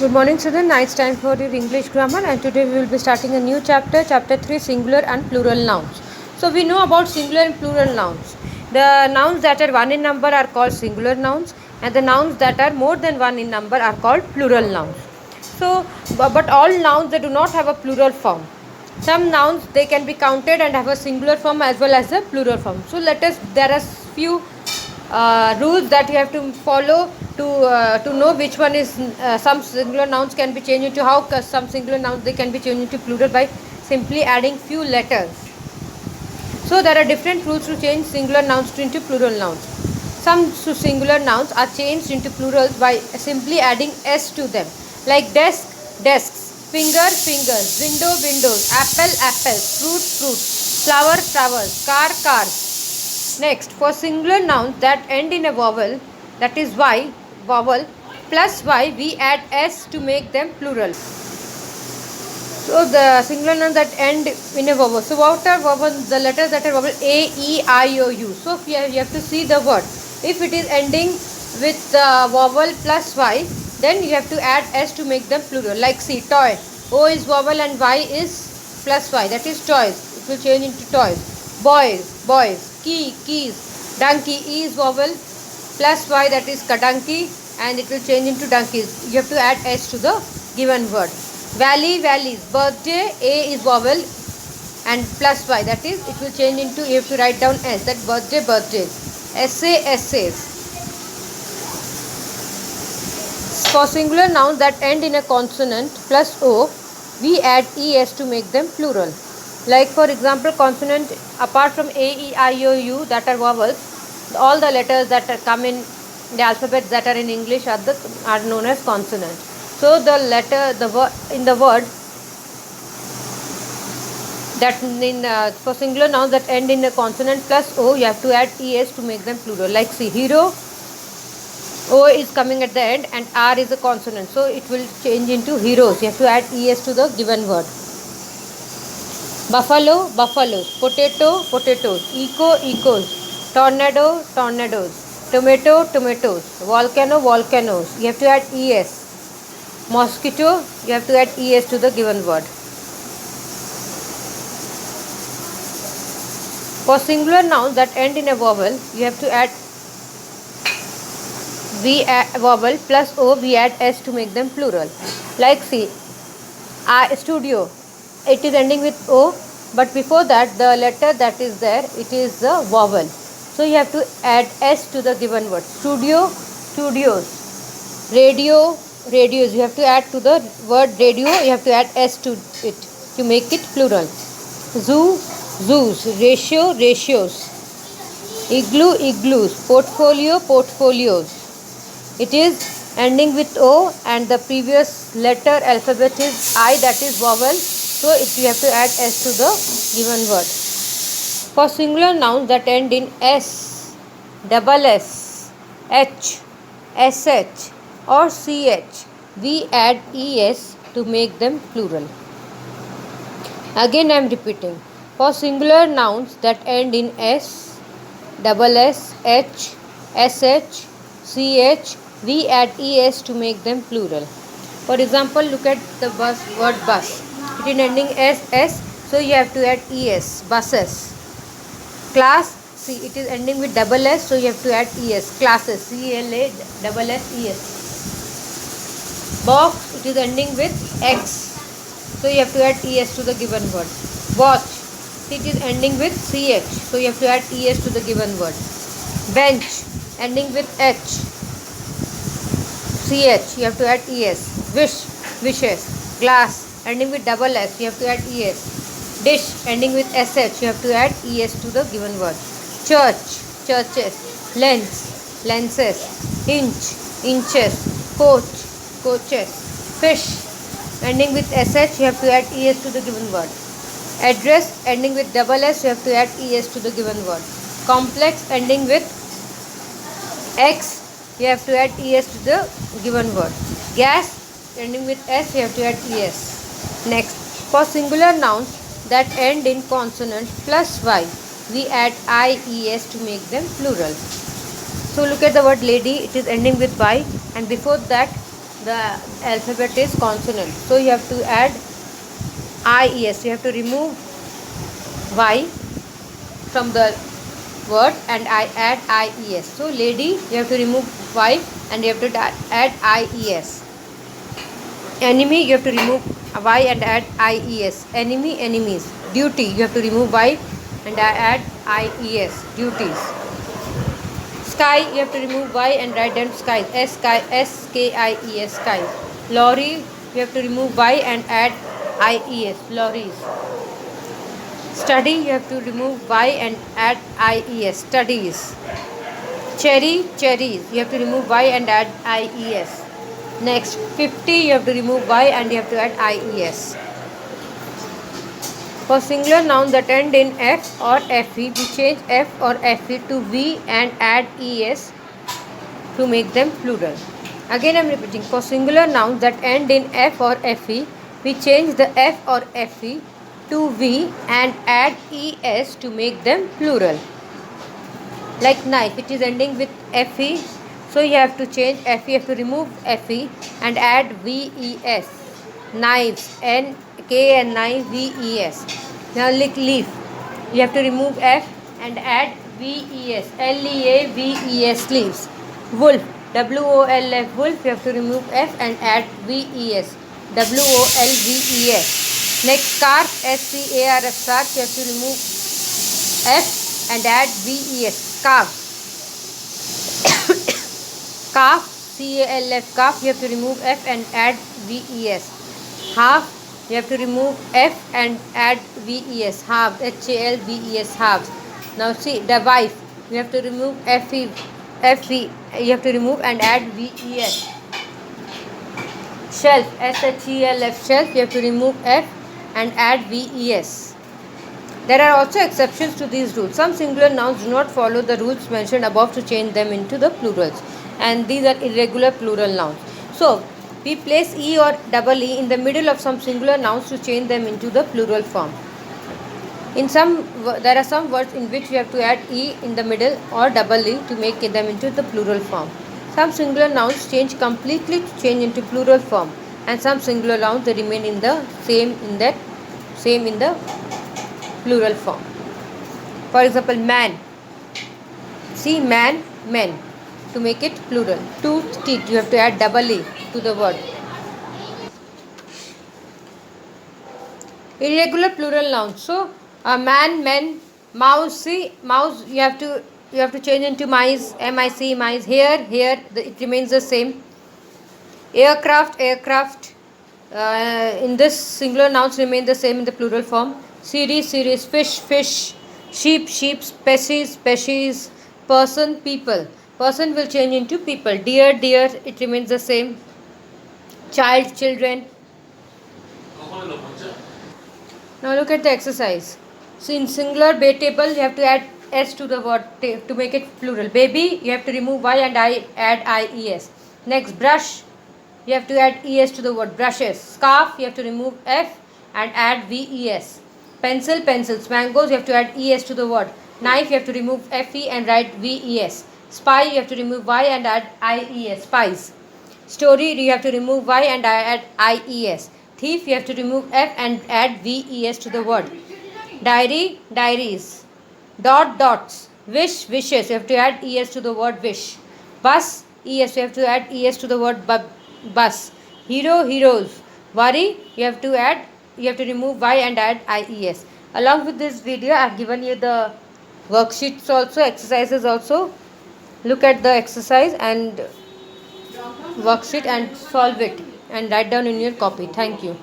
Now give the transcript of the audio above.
Good morning students, now it's time for your English grammar and today we will be starting a new chapter, chapter 3 singular and plural nouns. So we know about singular and plural nouns. The nouns that are one in number are called singular nouns and the nouns that are more than one in number are called plural nouns. So but all nouns they do not have a plural form. Some nouns they can be counted and have a singular form as well as a plural form. So there are few rules that you have to follow to know which one is some singular nouns can be changed into some singular nouns they can be changed into plural by simply adding few letters. So there are different rules to change singular nouns into plural nouns. Some singular nouns are changed into plurals by simply adding s to them, like desk, desks, finger, fingers, window, windows, apple, apples, fruit, fruits, flower, flowers, car, cars. Next, for singular nouns that end in a vowel, that is y, vowel plus y, we add s to make them plural. So the singular nouns that end in a vowel. So what are vowel? The letters that are vowel a, e, I, o, u. So you have to see the word. If it is ending with vowel plus y, then you have to add s to make them plural. Like see, toy. O is vowel and y is plus y. That is toys. It will change into toys. Boys, boys. Key, keys. Donkey, e is vowel plus y, that is kadunky, and it will change into donkeys. You have to add s to the given word. Valley, valleys. Birthday, a is vowel and plus y, that is it will change into, you have to write down s, that birthday, birthdays. Essay, essays. For singular nouns that end in a consonant plus o, we add es to make them plural. Like for example, consonant apart from a, e, I, o, u that are vowels, all the letters that come in the alphabet that are in English are known as consonant. So the letter in the word that for singular nouns that end in a consonant plus o, you have to add es to make them plural. Like see, hero, o is coming at the end and r is a consonant, so it will change into heroes. You have to add es to the given word. Buffalo, buffaloes. Potato, potatoes. Echo, ecos. Tornado, tornadoes. Tomato, tomatoes. Volcano, volcanoes. You have to add es. Mosquito, you have to add es to the given word. For singular nouns that end in a vowel, you have to add vowel plus o, we add s to make them plural. Like see, studio, it is ending with o, but before that the letter that is there, it is the vowel. So you have to add s to the given word. Studio, studios. Radio, radios. You have to add to the word radio, you have to add s to it to make it plural. Zoo, zoos. Ratio, ratios. Igloo, igloos. Portfolio, portfolios. It is ending with o and the previous letter alphabet is I, that is vowel, so you have to add s to the given word. For singular nouns that end in s, double s, h, sh or ch, we add es to make them plural. Again I am repeating. For singular nouns that end in s, double s, h, sh, ch, we add es to make them plural. For example, look at the word bus. It is ending s, so you have to add es, buses. Class, see, it is ending with double s, so you have to add es, classes, CLASSES. Box, it is ending with x, so you have to add es to the given word. Watch, it is ending with ch, so you have to add es to the given word. Bench, ending with h, ch, you have to add es. Wish, wishes. Glass, ending with double s, you have to add es. Dish, ending with sh, you have to add es to the given word. Church, churches. Lens, lenses. Inch, inches. Coach, coaches. Fish, ending with sh, you have to add es to the given word. Address, ending with double s, you have to add es to the given word. Complex, ending with x, you have to add es to the given word. Gas, ending with s, you have to add es. Next, for singular nouns that end in consonant plus y, we add ies to make them plural. So look at the word lady, it is ending with y, and before that the alphabet is consonant. So you have to add IES. You have to remove Y from the word and I add IES. So lady, you have to remove Y and you have to add IES. Enemy, you have to remove Y and add IES. Enemy, enemies. Duty, you have to remove Y and add IES. Duties. Sky, you have to remove Y and write down skies. SKIES, skies. Lorry, you have to remove Y and add IES. Lorries. Study, you have to remove Y and add IES. Studies. Cherry, cherries, you have to remove Y and add IES. Next, 50, you have to remove Y and you have to add IES. For singular nouns that end in F or FE, we change F or FE to V and add ES to make them plural. Again I am repeating, for singular nouns that end in F or FE, we change the F or FE to V and add ES to make them plural. Like knife, it is ending with FE, so you have to change FE, you have to remove FE and add VES. Knives, NKNIVES. Now like leaf, you have to remove F and add VES. LEAVES, leaves. Wolf, WOLF, wolf, you have to remove F and add VES. WOLVES. Next, scarf, SCARF, scarf, you have to remove F and add VES. Scarf. Calf, CALF, calf, you have to remove F and add VES. Half, you have to remove F and add VES. Half, HALVES, halves. Now see, the wife, you have to remove FE, you have to remove and add VES. Shelf, SHELF, shelf, you have to remove F and add VES. There are also exceptions to these rules. Some singular nouns do not follow the rules mentioned above to change them into the plurals, and these are irregular plural nouns. So we place E or double E in the middle of some singular nouns to change them into the plural form. There are some words in which we have to add E in the middle or double E to make them into the plural form. Some singular nouns change completely to change into plural form, and some singular nouns they remain in the same in the plural form. For example, man. See, man, men. To make it plural. Tooth, teeth. You have to add double E to the word. Irregular plural nouns. So, man, men, mouse. See, mouse. You have to change into mice. MIC, mice. Here, it remains the same. Aircraft, aircraft. In this, singular nouns remain the same in the plural form. Series, series. Fish, fish. Sheep, sheep. Species, species. Person, people. Person will change into people. Deer, deer. It remains the same. Child, children. Now look at the exercise. So in singular bay table, you have to add S to the word to make it plural. Baby, you have to remove Y and add IES. Next, brush, you have to add ES to the word brushes. Scarf, you have to remove F and add VES. Pencil, pencils. Mangoes, you have to add ES to the word. Knife, you have to remove FE and write VES. Spy, you have to remove Y and add IES. Spies. Story, you have to remove Y and add IES. Thief, you have to remove F and add VES to the word. Diary, diaries. Dot, dots. Wish, wishes, you have to add ES to the word wish. Bus, ES, you have to add ES to the word bus. Hero, heroes. Worry, you have to remove Y and add IES. Along with this video, I have given you the worksheets also, exercises also. Look at the exercise and worksheet and solve it and write down in your copy. Thank you.